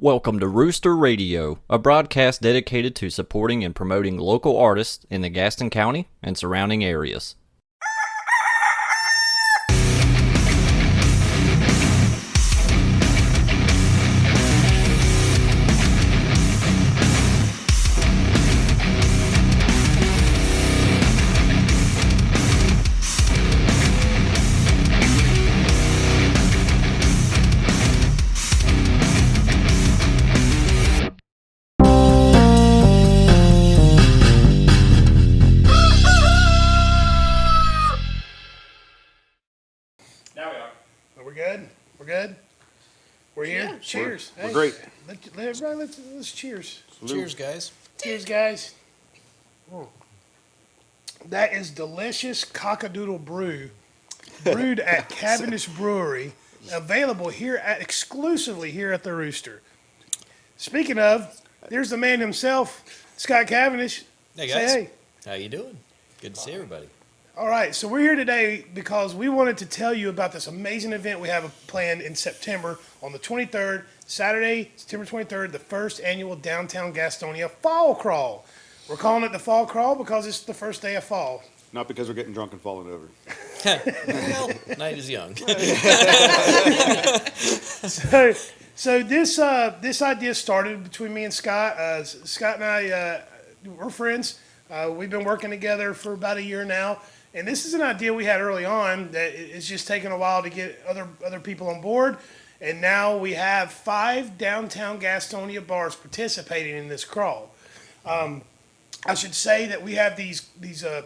Welcome to Rooster Radio, a broadcast dedicated to supporting and promoting local artists in the Gaston County and surrounding areas. We're here. Yeah, cheers. We're great. Let's cheers. Salute. Cheers, guys. Cheers, guys. That is delicious cockadoodle brew, brewed at Cavendish Brewery, available exclusively here at the Rooster. Speaking of, there's the man himself, Scott Cavendish. Hey guys. Say hey. How you doing? Good to see everybody. All right, so we're here today because we wanted to tell you about this amazing event we have planned in September on the 23rd, Saturday, September 23rd, the first annual Downtown Gastonia Fall Crawl. We're calling it the Fall Crawl because it's the first day of fall. Not because we're getting drunk and falling over. Well, night is young. So this idea started between me and Scott. Scott and I, we're friends. We've been working together for about a year now. And this is an idea we had early on that it's just taken a while to get other people on board. And now we have 5 downtown Gastonia bars participating in this crawl. I should say that we have these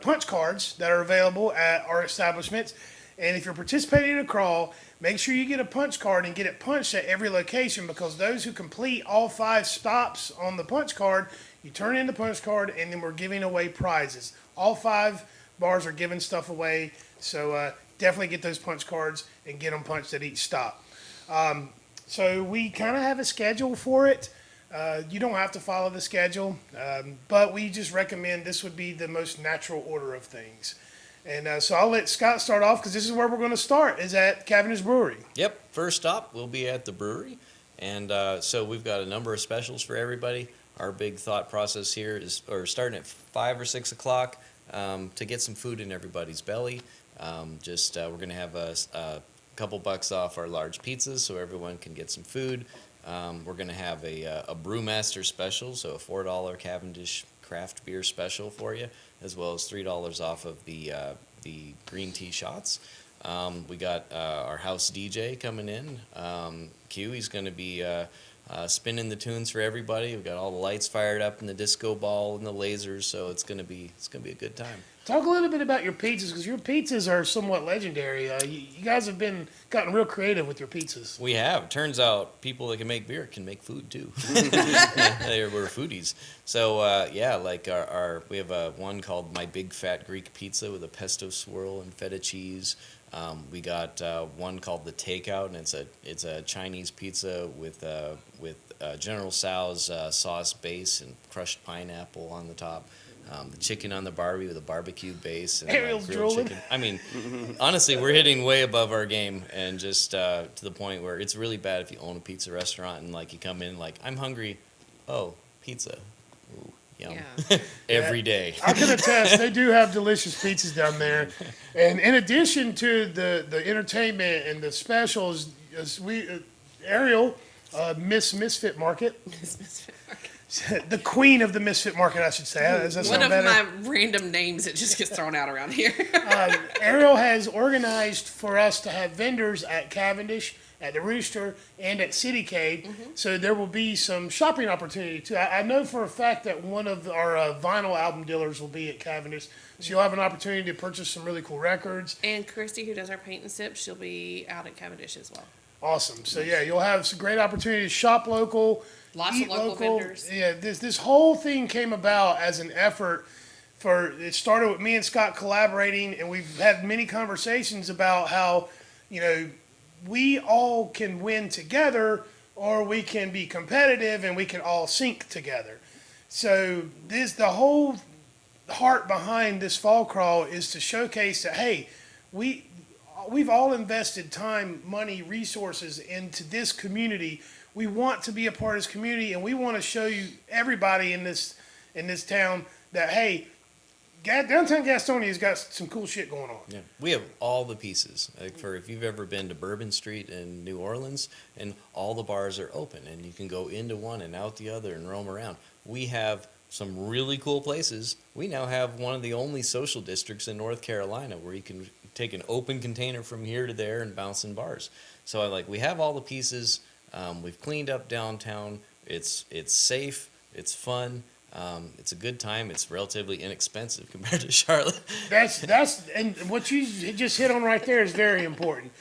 punch cards that are available at our establishments. And if you're participating in a crawl, make sure you get a punch card and get it punched at every location, because those who complete all 5 stops on the punch card, you turn in the punch card, and then we're giving away prizes. All 5 bars are giving stuff away, so definitely get those punch cards and get them punched at each stop. So we kind of have a schedule for it. You don't have to follow the schedule, but we just recommend this would be the most natural order of things. And so I'll let Scott start off, because this is where we're going to start, is at Cavendish Brewery. Yep, first stop, we'll be at the brewery. And so we've got a number of specials for everybody. Our big thought process here is starting at 5 or 6 o'clock to get some food in everybody's belly. We're going to have a couple bucks off our large pizzas so everyone can get some food. We're going to have a Brewmaster special, so a $4 Cavendish craft beer special for you, as well as $3 off of the green tea shots. We got our house DJ coming in. Q, he's going to be spinning the tunes for everybody. We've got all the lights fired up and the disco ball and the lasers, so it's going to be a good time. Talk a little bit about your pizzas, because your pizzas are somewhat legendary. You guys have gotten real creative with your pizzas. We have. Turns out people that can make beer can make food too. We're foodies. So we have one called My Big Fat Greek Pizza with a pesto swirl and feta cheese. We got one called the Takeout, and it's a Chinese pizza with General Tso's sauce base and crushed pineapple on the top. The chicken on the Barbie with a barbecue base and Ariel's grilled drooling. chicken. I mean, honestly, we're hitting way above our game, and just to the point where it's really bad if you own a pizza restaurant and you come in I'm hungry. Oh, pizza. Ooh, yum. Yeah. Every day. I can attest, they do have delicious pizzas down there. And in addition to the entertainment and the specials, Ariel, Miss Misfit Market. The queen of the Misfit Market, I should say. Does that sound better? One of my random names that just gets thrown out around here. Ariel has organized for us to have vendors at Cavendish, at the Rooster, and at CityCade. Mm-hmm. So there will be some shopping opportunity too. I know for a fact that one of our vinyl album dealers will be at Cavendish. So you'll have an opportunity to purchase some really cool records. And Christy, who does our paint and sip, she'll be out at Cavendish as well. Awesome. So yeah, you'll have some great opportunities to shop local. Lots of local vendors. Yeah, this whole thing came about as an effort it started with me and Scott collaborating, and we've had many conversations about how, we all can win together, or we can be competitive and we can all sink together. So the whole heart behind this fall crawl is to showcase that, hey, we've all invested time, money, resources into this community. We want to be a part of this community, and we want to show you everybody in this town that hey, downtown Gastonia has got some cool shit going on. Yeah, we have all the pieces. Like for if you've ever been to Bourbon Street in New Orleans, and all the bars are open, and you can go into one and out the other and roam around. We have some really cool places. We now have one of the only social districts in North Carolina where you can take an open container from here to there and bounce in bars. So we have all the pieces. We've cleaned up downtown. It's safe. It's fun. It's a good time. It's relatively inexpensive compared to Charlotte. That's and what you just hit on right there is very important.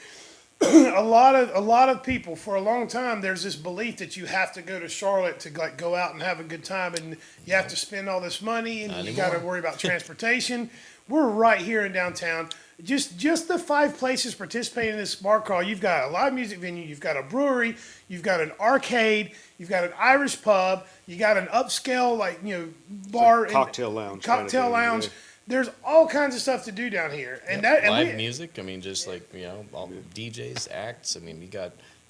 a lot of people for a long time there's this belief that you have to go to Charlotte to like go out and have a good time, and you have to spend all this money and you got to worry about transportation. We're right here in downtown. Just the 5 places participating in this bar crawl. You've got a live music venue, you've got a brewery, you've got an arcade, you've got an Irish pub, you got an upscale bar, cocktail lounge. Cocktail lounge. Yeah. There's all kinds of stuff to do down here, and live music. I mean, just all DJs, acts. I mean,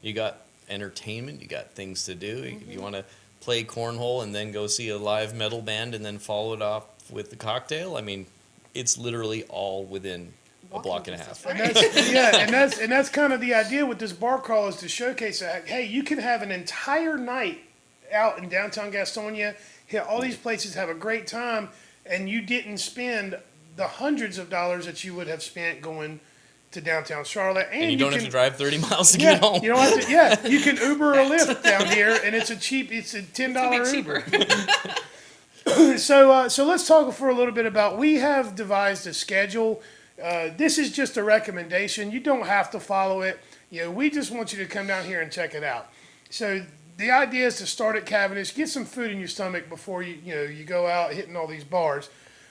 you got entertainment. You got things to do. Mm-hmm. You want to play cornhole and then go see a live metal band and then follow it off with the cocktail. I mean, it's literally all within a block and a half. And that's kind of the idea with this bar crawl is to showcase that hey, you can have an entire night out in downtown Gastonia, hit all these places, have a great time, and you didn't spend the hundreds of dollars that you would have spent going to downtown Charlotte, and you don't have to drive 30 miles to get home. You don't have to. Yeah, you can Uber or Lyft down here, and it's a $10 Uber. So let's talk for a little bit about. We have devised a schedule. This is just a recommendation. You don't have to follow it. We just want you to come down here and check it out. So the idea is to start at Cavendish, get some food in your stomach before you go out hitting all these bars.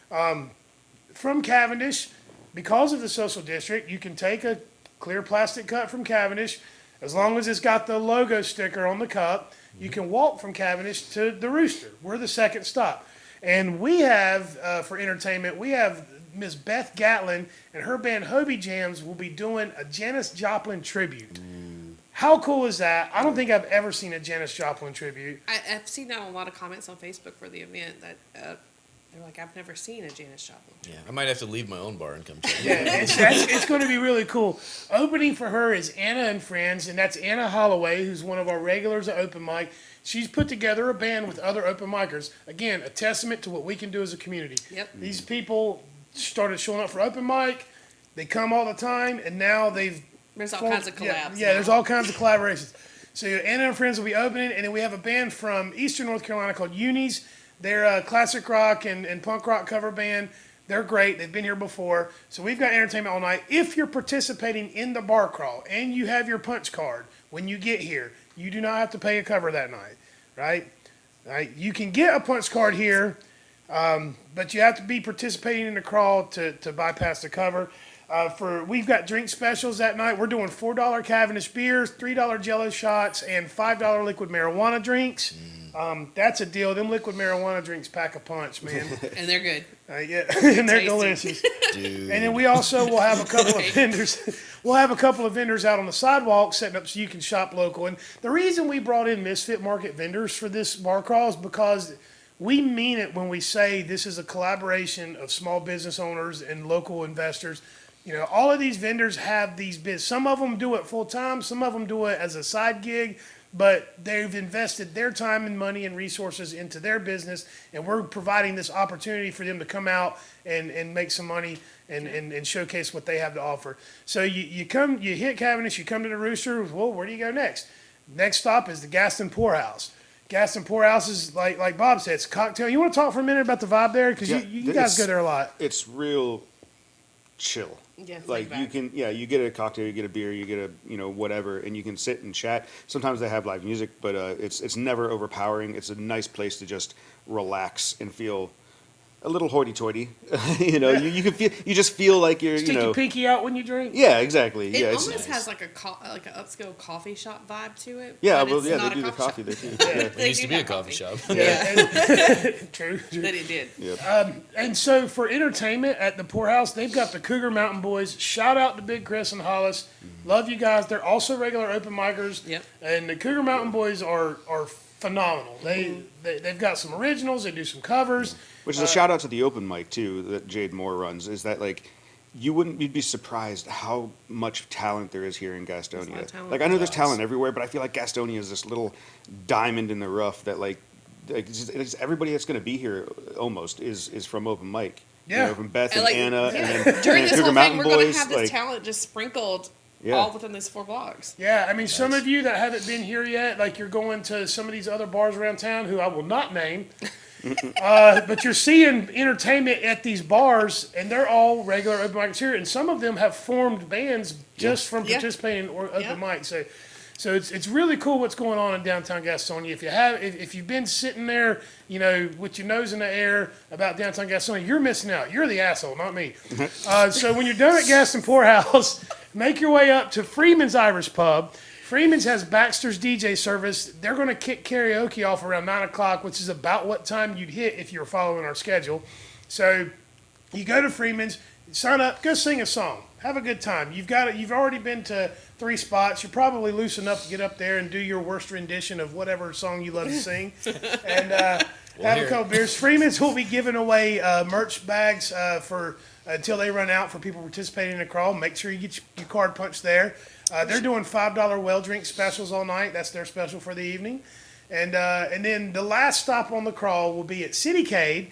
From Cavendish, because of the social district, you can take a clear plastic cup from Cavendish, as long as it's got the logo sticker on the cup. You can walk from Cavendish to the Rooster. We're the second stop. And we have, for entertainment, we have Miss Beth Gatlin and her band Hobie Jams will be doing a Janis Joplin tribute. How cool is that? I don't think I've ever seen a Janis Joplin tribute. I've seen that on a lot of comments on Facebook for the event that they're like, I've never seen a Janis Joplin. Yeah, I might have to leave my own bar and come check it out. It's going to be really cool. Opening for her is Anna and Friends, and that's Anna Holloway, who's one of our regulars at Open Mic. She's put together a band with other open micers. Again, a testament to what we can do as a community. Yep. These people started showing up for Open Mic. They come all the time, and now there's all kinds of collabs. Yeah, there's all kinds of collaborations. So Anna and Friends will be opening, and then we have a band from Eastern North Carolina called Unis. They're a classic rock and punk rock cover band. They're great. They've been here before. So we've got entertainment all night. If you're participating in the bar crawl and you have your punch card when you get here, you do not have to pay a cover that night, right? You can get a punch card here, but you have to be participating in the crawl to bypass the cover. We've got drink specials that night. We're doing $4 Cavendish beers, $3 Jello shots, and $5 liquid marijuana drinks. That's a deal. Them liquid marijuana drinks pack a punch, man. And they're good. Yeah, and they're delicious. Dude. And then we also will have a couple of vendors. We'll have a couple of vendors out on the sidewalk setting up so you can shop local. And the reason we brought in Misfit Market vendors for this bar crawl is because we mean it when we say this is a collaboration of small business owners and local investors. All of these vendors have these business. Some of them do it full time. Some of them do it as a side gig. But they've invested their time and money and resources into their business, and we're providing this opportunity for them to come out and make some money and showcase what they have to offer. So you hit Cavendish, you come to the Rooster. Well, where do you go next? Next stop is the Gaston Poorhouse. Gaston Poorhouse is like Bob said, it's a cocktail. You want to talk for a minute about the vibe there? Because you guys go there a lot. It's real chill. Yeah, you get a cocktail, you get a beer, you get a whatever, and you can sit and chat. Sometimes they have live music, but it's never overpowering. It's a nice place to just relax and feel a little hoity-toity. You just feel like you're Stick your pinky out when you drink. Yeah, exactly. It it's almost has like an upscale coffee shop vibe to it. Yeah, but they not do the coffee there too. Yeah. It used to be a coffee shop. True. That it did. Yep. And so for entertainment at the Poorhouse, they've got the Cougar Mountain Boys. Shout out to Big Chris and Hollis. Love you guys. They're also regular open micers. Yep. And the Cougar Mountain Boys are phenomenal. They've got some originals. They do some covers. Which is a shout out to the open mic too that Jade Moore runs. Is that like you'd be surprised how much talent there is here in There's a lot Gastonia. of talent. Like I know there's talent everywhere, but I feel like Gastonia is this little diamond in the rough that like it's everybody that's going to be here almost is from open mic. Yeah. You know, from Beth and like, Anna, and then During and this Cougar whole Mountain thing, we're going Boys. to have this Like, talent just sprinkled Yeah. all within these 4 blocks. Yeah, I mean, some of you that haven't been here yet, like you're going to some of these other bars around town, who I will not name, but you're seeing entertainment at these bars, and they're all regular open mics here, and some of them have formed bands just from Yeah. participating in open Yeah. mics. So it's really cool what's going on in downtown Gastonia. If you've been sitting there, you know, with your nose in the air about downtown Gastonia, you're missing out. You're the asshole, not me. So when you're done at Gaston Poorhouse, make your way up to Freeman's Irish Pub. Freeman's has Baxter's DJ service. They're going to kick karaoke off around 9 o'clock, which is about what time you'd hit if you were following our schedule. So you go to Freeman's, sign up, go sing a song. Have a good time. You've already been to 3 spots. You're probably loose enough to get up there and do your worst rendition of whatever song you love to sing. And have a couple beers. Freeman's will be giving away merch bags for until they run out for people participating in the crawl. Make sure you get your card punched there. They're doing $5 well drink specials all night. That's their special for the evening. And then the last stop on the crawl will be at Citycade.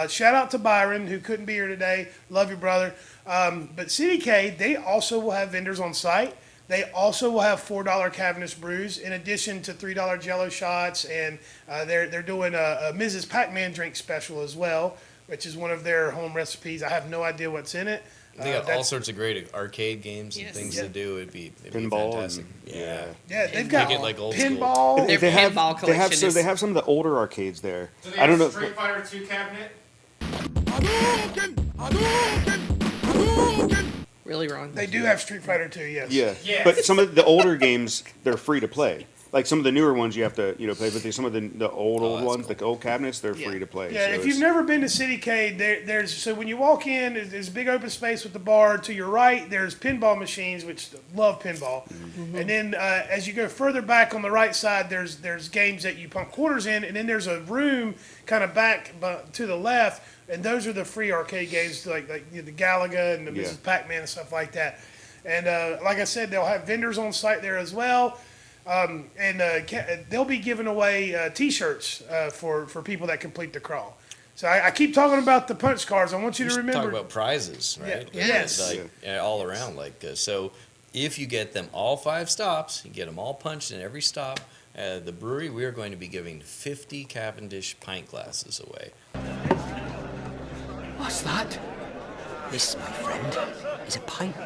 Shout out to Byron, who couldn't be here today. Love you, brother. But Citycade, they also will have vendors on site. They also will have $4 Cavendish brews in addition to $3 Jello shots, and they're doing a Mrs. Pac-Man drink special as well, which is one of their home recipes. I have no idea what's in it. They got all sorts of great arcade games and Yes. things Yeah. to do. It'd be Pinball fantastic. and- Yeah. Yeah, they've Make got it like old school. pinball. Their they have pinball they have collection is- they have some of the older arcades there. Do they I don't know. have Street Fighter 2 cabinet? Really wrong. They do have Street Fighter 2, yes. Yeah, Yes. but some of the older games they're free to play. Like some of the newer ones you have to play, but some of the old that's ones, cool. the old cabinets, they're Yeah. free to play. Yeah, so if it's- you've never been to Citycade, there's so when you walk in, there's a big open space with the bar. To your right, there's pinball machines, which love pinball. And then as you go further back on the right side, there's games that you pump quarters in, and then there's a room kind of back to the left, and those are the free arcade games like the Galaga and the Yeah. Mrs. Pac-Man and stuff like that. And like I said, they'll have vendors on site there as well. And they'll be giving away T-shirts for people that complete the crawl. So I keep talking about the punch cards. I want you to Talk remember. about prizes, right? Yeah. Yes. Like, all around. So if you get them all 5 stops, you get them all punched in every stop. The brewery, we are going to be giving 50 Cavendish pint glasses away. What's that? This, my friend, is a pint.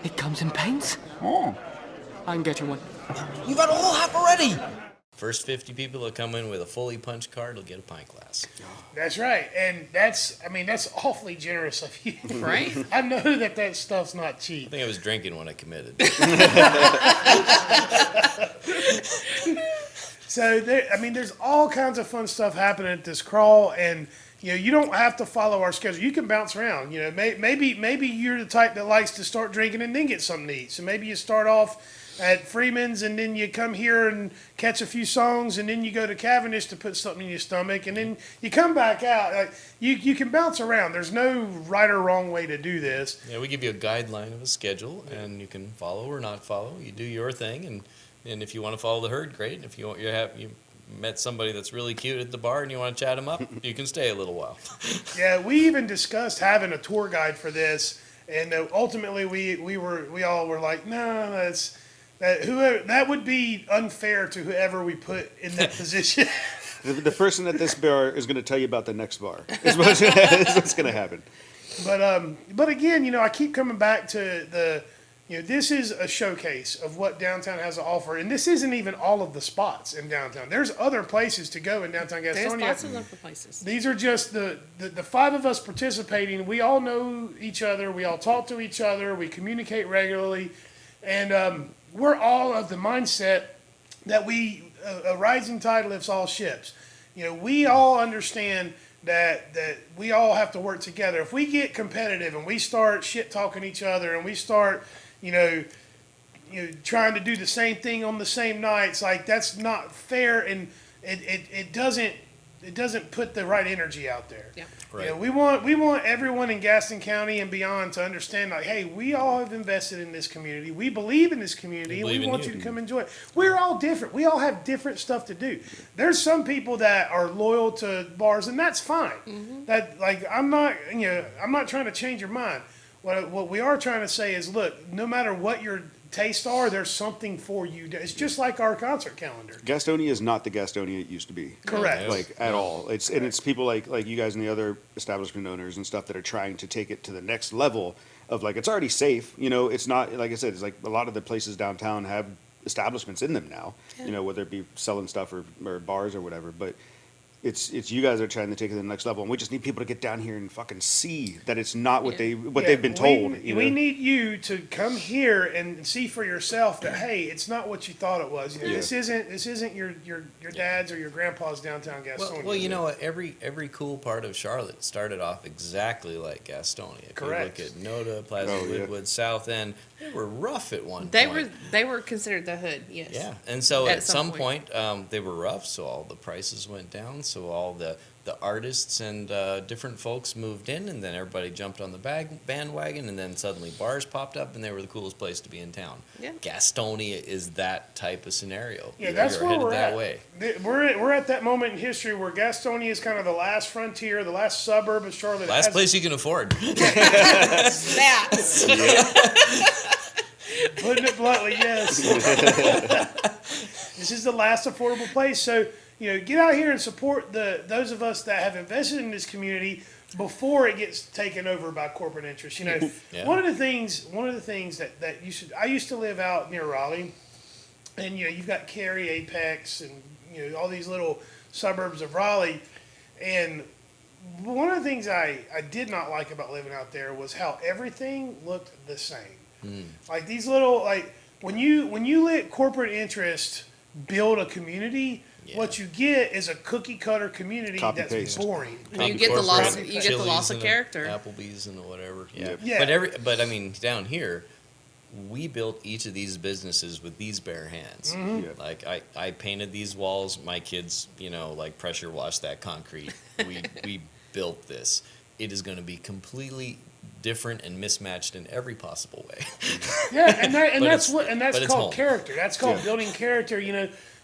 It comes in pints? Oh. I'm getting one. You've had a whole half already! First 50 people that come in with a fully punched card will get a pint glass. That's right, and that's awfully generous of you. Right? I know that stuff's not I cheap. think I was drinking when I committed. So there's all kinds of fun stuff happening at this crawl, and you don't have to follow our schedule. You can bounce around. Maybe you're the type that likes to start drinking and then get something to eat. So maybe you start off at Freeman's, and then you come here and catch a few songs, and then you go to Cavendish to put something in your stomach, and then you come back out. Like, you can bounce around. There's no right or wrong way to do this. Yeah, we give you a guideline of a schedule, and you can follow or not follow. You do your thing, and if you want to follow the herd, great. If you met somebody that's really cute at the bar and you want to chat them up, you can stay a little while. Yeah, we even discussed having a tour guide for this, and ultimately we all were like, no, that would be unfair to whoever we put in that position. the person at this bar is going to tell you about the next bar. Is what's going to happen. But again, I keep coming back to this is a showcase of what downtown has to offer, and this isn't even all of the spots in downtown. There's other places to go in downtown There's Gastonia. lots of other places. These are just the 5 of us participating. We all know each other. We all talk to each other. We communicate regularly, and we're all of the mindset that a rising tide lifts all ships. We all understand that we all have to work together. If we get competitive and we start shit talking each other and we start trying to do the same thing on the same nights. Like, that's not fair, and it doesn't put the right energy out there. Yeah. Right. We want everyone in Gaston County and beyond to understand, like, hey, we all have invested in this community. We believe in this community, and we want you to come enjoy it. We're all different. We all have different stuff to do. There's some people that are loyal to bars, and that's fine. Mm-hmm. That, like, I'm not trying to change your mind. What we are trying to say is, look, no matter what your tastes are, there's something for you. It's just like our concert calendar. Gastonia is not the Gastonia it used to be. Correct. Like, at all. It's people like you guys and the other establishment owners and stuff that are trying to take it to the next level of, like, it's already safe. It's not, like I said, it's like a lot of the places downtown have establishments in them now, whether it be selling stuff or bars or whatever. But it's you guys are trying to take it to the next level, and we just need people to get down here and fucking see that it's not what they've been told. We need you to come here and see for yourself that, hey, it's not what you thought it was. This isn't your dad's or your grandpa's downtown Gastonia. Well, you know what? Every cool part of Charlotte started off exactly like Gastonia. If Correct. you look at Noda, Plaza Woodwood, South End, they were rough at one They point. they were considered the hood. Yes. Yeah, and so At at some some point, they were rough, so all the prices went down, so all the artists and different folks moved in, and then everybody jumped on the bandwagon, and then suddenly bars popped up, and they were the coolest place to be in town. Yeah. Gastonia is that type of scenario. Yeah, that's You're where headed we're that at. way. We're at that moment in history where Gastonia is kind of the last frontier, the last suburb of Charlotte. Last place you can afford. That's Putting it bluntly, yes. This is the last affordable place. So, get out here and support those of us that have invested in this community before it gets taken over by corporate interests. Yeah. One of the things that you should. I used to live out near Raleigh, and you've got Cary, Apex, and all these little suburbs of Raleigh, and one of the things I did not like about living out there was how everything looked the same. Like these little, like when you let corporate interest build a community, what you get is a cookie cutter community Copy that's paste. boring. you get the loss. Corporate, You get the Chili's loss of and character. Applebee's and whatever. Yeah. Yeah. But I mean, down here, we built each of these businesses with these bare hands. Mm-hmm. Yeah. Like I painted these walls. My kids, like pressure washed that concrete. We built this. It is going to be completely different and mismatched in every possible way. Yeah, and that's but it's called home. character. That's called building character.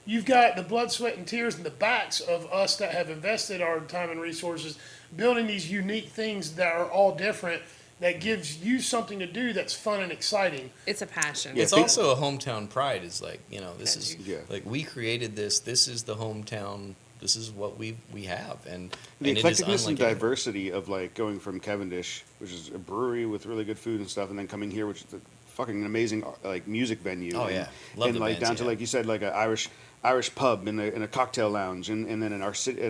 You've got the blood, sweat, and tears in the backs of us that have invested our time and resources building these unique things that are all different. That gives you something to do that's fun and exciting. It's a passion. It's also a hometown pride. Is like this is Yeah. like we created this. This is the hometown. This is what we have, and The it is eclecticness and unlike anything. diversity of, like, going from Cavendish, which is a brewery with really good food and stuff, and then coming here, which is a fucking amazing, like, music venue. Oh, and, yeah. Love and the like bands, down to, yeah. like you said, like an Irish pub and a cocktail lounge, and then an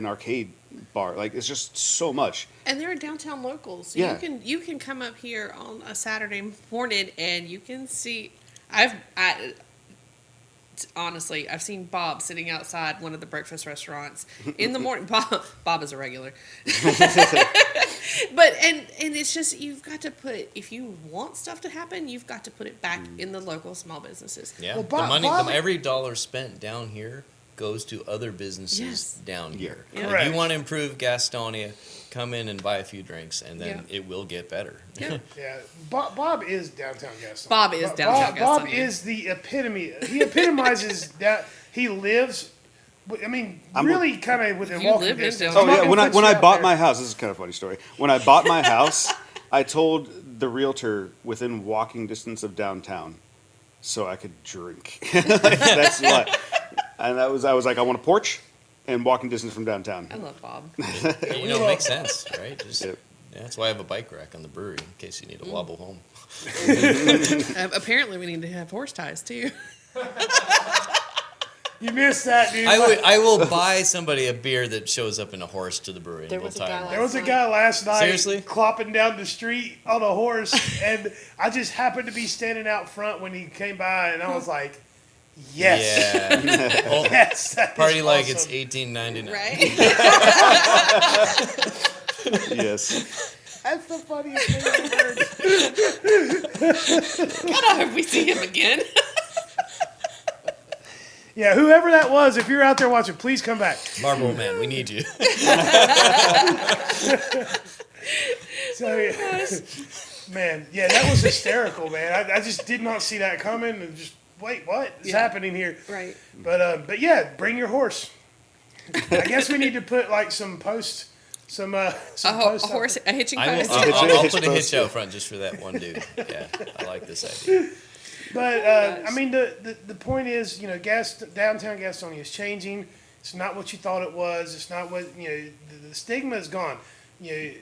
arcade bar. Like, it's just so much. And there are downtown locals. Yeah. You can come up here on a Saturday morning and you can see. Honestly, I've seen Bob sitting outside one of the breakfast restaurants in the morning. Bob is a regular. But it's just, you've got to put, if you want stuff to happen, you've got to put it back in the local small businesses. Yeah, Well, Bob- every dollar spent down here goes to other businesses Yes. down here. Yeah. If Correct. you want to improve Gastonia, come in and buy a few drinks, and then Yeah. it will get better. Yeah. Yeah, Bob is downtown Gastonia. Bob is downtown Bob Gastonia. is the epitome. He epitomizes that. He lives. I mean, really, kind of within You walking live in distance. downtown. Oh, I'm not yeah, gonna put when you I out bought there. my house, this is kind of a funny story. When I bought my house, I told the realtor within walking distance of downtown so I could drink. Like, that's what. And I was like, I want a porch and walking distance from downtown. I love Bob. It makes sense, right? Just, Yep. yeah, that's why I have a bike rack on the brewery in case you need Mm. to wobble home. Apparently, we need to have horse ties too. You missed that, dude. I will buy somebody a beer that shows up in a horse to the brewery. There and we'll was a tie guy them. There was a guy last night Seriously? clopping down the street on a horse, and I just happened to be standing out front when he came by, and I was like, yes. Yeah. Oh, Yes. that is party like awesome. it's $18.99. Right? Yes. That's the funniest thing I've heard. God, I hope we see him again. Yeah, whoever that was, if you're out there watching, please come back. Marble Man, we need you. So, man, yeah, that was hysterical, man. I just did not see that coming, and just wait, what is happening here? Right. But yeah, bring your horse. I guess we need to put like some posts, some posts A hitching I'll post. put a hitch out front just for that one dude. Yeah, I like this idea. But I mean, the point is, you know, downtown Gastonia is changing. It's not what you thought it was. It's not what, you know. The stigma is gone. You know,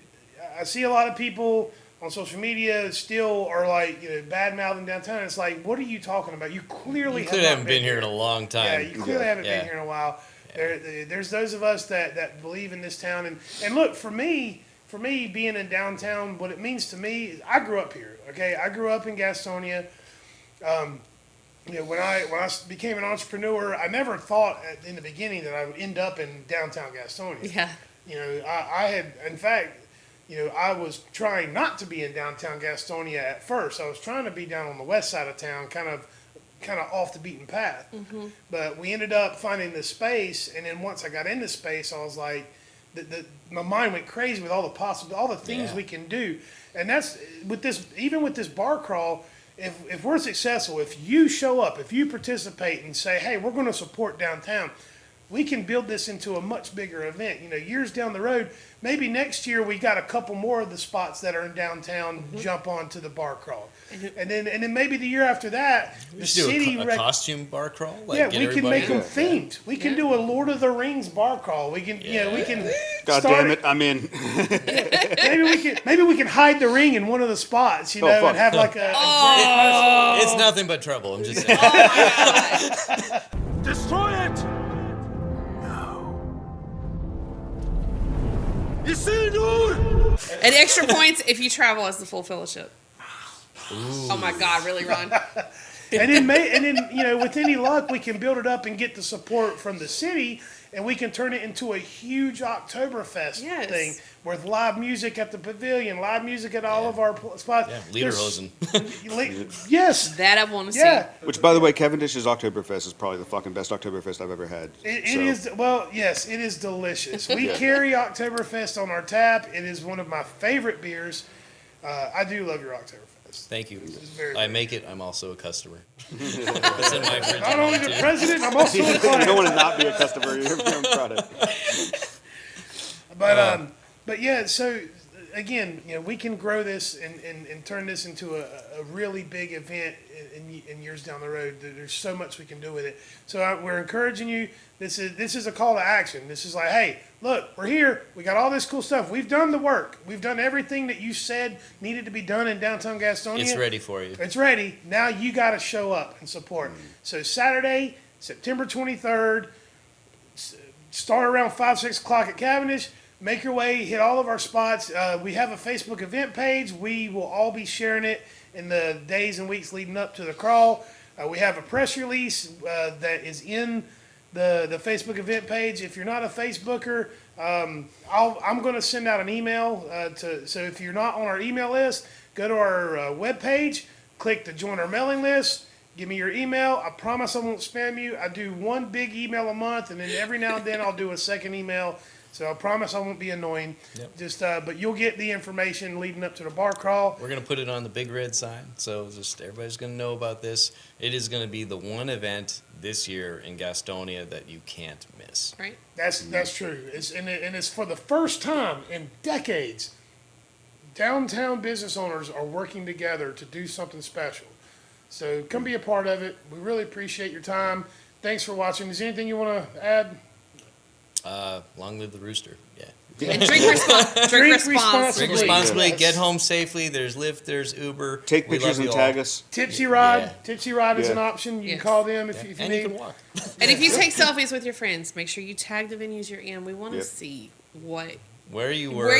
I see a lot of people on social media still are like, you know, bad mouthing downtown. It's like, what are you talking about? You clearly haven't been here in a long time. Yeah, you clearly haven't been here in a while. There's those of us that believe in this town, and look, for me being in downtown, what it means to me is I grew up here. Okay, I grew up in Gastonia. You know, when I became an entrepreneur, I never thought in the beginning that I would end up in downtown Gastonia. Yeah. You know, I had, in fact, you know, I was trying not to be in downtown Gastonia at first. I was trying to be down on the west side of town, kind of off the beaten path. Mm-hmm. But we ended up finding this space, and then once I got in this space, I was like, my mind went crazy with all the things we can do. And that's even with this bar crawl. If we're successful, if you show up, if you participate and say, hey, we're going to support downtown, we can build this into a much bigger event. You know, years down the road, maybe next year we got a couple more of the spots that are in downtown jump onto the bar crawl, and then maybe the year after that, the city do a costume bar crawl. Like we can make them themed. We can do a Lord of the Rings bar crawl. We can, you know, we can. God damn it, I'm in. Maybe we can hide the ring in one of the spots, you know, and have like a. It's nothing but trouble. I'm just saying. Destroy it! And extra points if you travel as the full fellowship. Ooh. Oh my God, really, Ron? and then you know, with any luck, we can build it up and get the support from the city, and we can turn it into a huge Oktoberfest thing with live music at the pavilion, live music at all of our spots. Yeah, Lederhosen. Yes. That I want to see. Which, by the way, Cavendish's Oktoberfest is probably the fucking best Oktoberfest I've ever had. It is, well, yes, it is delicious. We carry Oktoberfest on our tap. It is one of my favorite beers. I do love your Oktoberfest. Thank you. Very I make it. I'm also a customer. It's in my fridge. Not only the president, I'm also a client. You don't want to not be a customer. You're proud of. But yeah, so again, you know, we can grow this and turn this into a really big event in years down the road. There's so much we can do with it. So we're encouraging you. This is a call to action. This is like, hey, look, we're here. We got all this cool stuff. We've done the work. We've done everything that you said needed to be done in downtown Gastonia. It's ready for you. It's ready. Now you got to show up and support. So Saturday, September 23rd, start around 5, 6 o'clock at Cavendish. Make your way, hit all of our spots. We have a Facebook event page. We will all be sharing it in the days and weeks leading up to the crawl. We have a press release that is in the Facebook event page. If you're not a Facebooker, I'm going to send out an email. So if you're not on our email list, go to our webpage, click to join our mailing list. Give me your email. I promise I won't spam you. I do one big email a month, and then every now and then I'll do a second email. So I promise I won't be annoying. Yep. But you'll get the information leading up to the bar crawl. We're going to put it on the big red sign, so just everybody's going to know about this. It is going to be the one event this year in Gastonia that you can't miss. Right. That's true. It's for the first time in decades, downtown business owners are working together to do something special. So come be a part of it. We really appreciate your time. Thanks for watching. Is there anything you want to add? Long live the Rooster. Yeah. And drink responsibly. Drink responsibly. Get home safely. There's Lyft. There's Uber. Take pictures and tag us. Tipsy Ride. Yeah. Tipsy Ride is an option. You can call them if you need. You can walk. And if you take selfies with your friends, make sure you tag the venues you're in. We want to see where you were,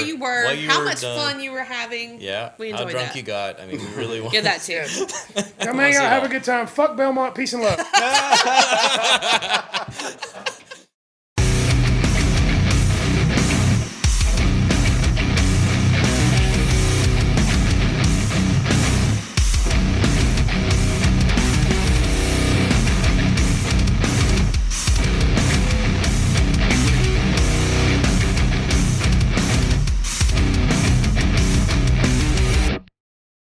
how much fun you were having. Yeah. We enjoyed how drunk that. you got. I mean, we really want. Yeah, that too. Come hang out, have a good time. Fuck Belmont. Peace and love.